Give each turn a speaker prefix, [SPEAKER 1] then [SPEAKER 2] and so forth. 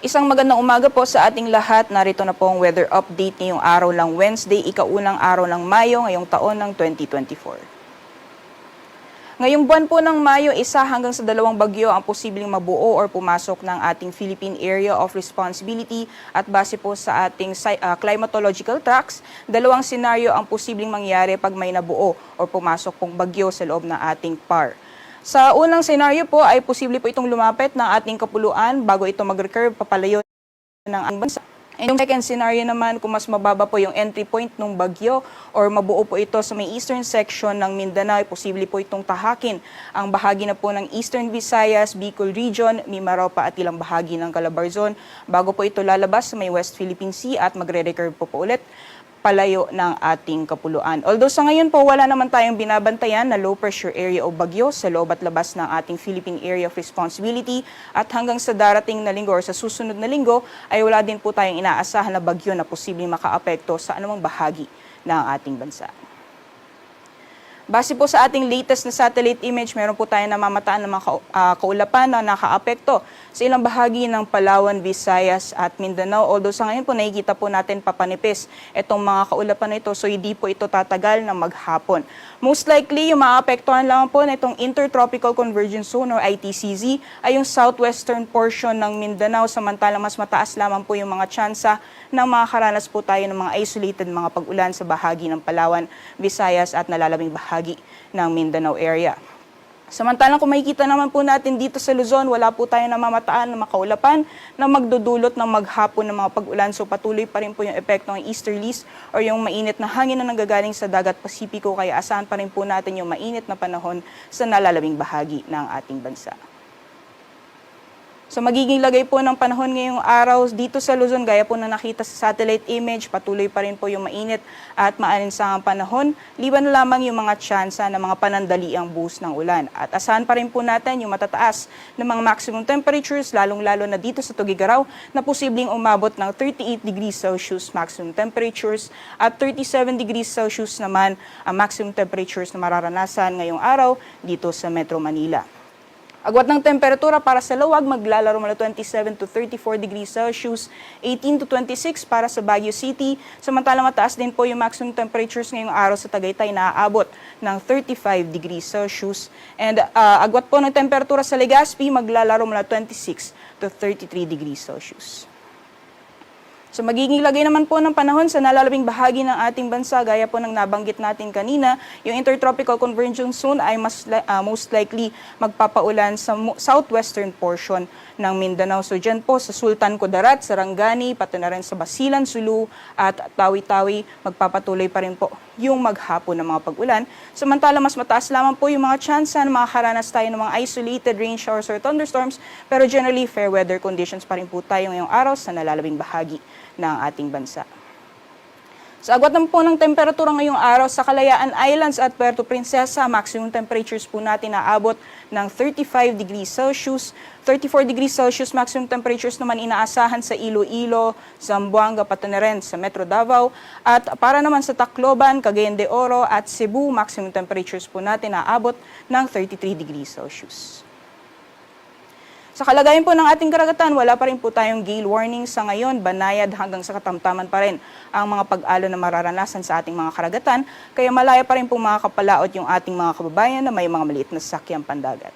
[SPEAKER 1] Isang magandang umaga po sa ating lahat. Narito na po ang weather update ngayong araw ng Wednesday, ikaunang araw ng Mayo ngayong taon ng 2024. Ngayong buwan po ng Mayo, 1 hanggang sa 2 bagyo ang posibleng mabuo or pumasok ng ating Philippine Area of Responsibility at base po sa ating climatological tracks, 2 senaryo ang posibleng mangyari pag may nabuo or pumasok pong bagyo sa loob ng ating PAR. Sa unang senaryo po ay posible po itong lumapit ng ating kapuluan bago ito mag-recurve papalayo ng ating bansa. And yung second scenario naman, kung mas mababa po yung entry point ng bagyo or mabuo po ito sa may eastern section ng Mindanao, posible po itong tahakin ang bahagi na po ng Eastern Visayas, Bicol Region, Mimaropa at ilang bahagi ng Calabarzon bago po ito lalabas sa may West Philippine Sea at magre-recurve po ulit palayo ng ating kapuluan. Although sa ngayon po wala naman tayong binabantayan na low pressure area o bagyo sa loob at labas ng ating Philippine Area of Responsibility at hanggang sa darating na linggo or sa susunod na linggo ay wala din po tayong inaasahan na bagyo na posibleng makaapekto sa anumang bahagi ng ating bansa. Base po sa ating latest na satellite image, meron po tayong namamataan ng mga kaulapan na nakaapekto sa ilang bahagi ng Palawan, Visayas at Mindanao. Although sa ngayon po nakikita po natin papanipis itong mga kaulapan na ito, so hindi po ito tatagal na maghapon. Most likely, yung maapektuhan lang po na itong Intertropical Convergence Zone or ITCZ ay yung southwestern portion ng Mindanao, samantalang mas mataas lamang po yung mga tsansa ng makakaranas po tayo ng mga isolated mga pag-ulan sa bahagi ng Palawan, Visayas at nalalabing bahagi ng Mindanao area. Samantalang kung makikita naman po natin dito sa Luzon, wala po tayong namamataan na makaulapan na magdudulot ng maghapon ng mga pag-ulan. So patuloy pa rin po yung epekto ng easterlies or yung mainit na hangin na nanggagaling sa dagat Pasipiko, kaya asahan pa rin po natin yung mainit na panahon sa nalalabing bahagi ng ating bansa. So magiging lagay po ng panahon ngayong araw dito sa Luzon, gaya po na nakita sa satellite image, patuloy pa rin po yung mainit at maalinsangang panahon, liban na lamang yung mga tsansa na mga panandaliang buhos ng ulan. At asahan pa rin po natin yung matataas na mga maximum temperatures, lalong-lalo na dito sa Tugigaraw, na posibleng umabot ng 38 degrees Celsius maximum temperatures at 37 degrees Celsius naman ang maximum temperatures na mararanasan ngayong araw dito sa Metro Manila. Agwat ng temperatura para sa Lawag, maglalaro mula 27 to 34 degrees Celsius, 18 to 26 para sa Baguio City. Samantalang mataas din po yung maximum temperatures ngayong araw sa Tagaytay na aabot ng 35 degrees Celsius. And agwat po ng temperatura sa Legazpi, maglalaro mula 26 to 33 degrees Celsius. So magiging lagay naman po ng panahon sa nalalabing bahagi ng ating bansa, gaya po ng nabanggit natin kanina, yung Intertropical Convergence Zone ay most likely magpapaulan sa southwestern portion ng Mindanao. So dyan po sa Sultan Kudarat, Sarangani, pati na rin sa Basilan, Sulu at Tawi-Tawi, magpapatuloy pa rin po yung maghapon ng mga pag-ulan. Samantala mas mataas lamang po yung mga tsansa na makakaranas tayo ng mga isolated rain showers or thunderstorms, pero generally fair weather conditions pa rin po tayo ngayong araw sa nalalabing bahagi ng ating bansa. Sa agwat naman po ng temperatura ngayong araw sa Kalayaan Islands at Puerto Princesa, maximum temperatures po natin naabot ng 35 degrees Celsius. 34 degrees Celsius maximum temperatures naman inaasahan sa Iloilo, Zamboanga, pati na rin sa Metro Davao. At para naman sa Tacloban, Cagayan de Oro at Cebu, maximum temperatures po natin naabot ng 33 degrees Celsius. Sa kalagayan po ng ating karagatan, wala pa rin po tayong gale warning sa ngayon, banayad hanggang sa katamtaman pa rin ang mga pag-alon na mararanasan sa ating mga karagatan, kaya malaya pa rin po makakapalaot yung ating mga kababayan na may mga maliit na sasakyang pandagat.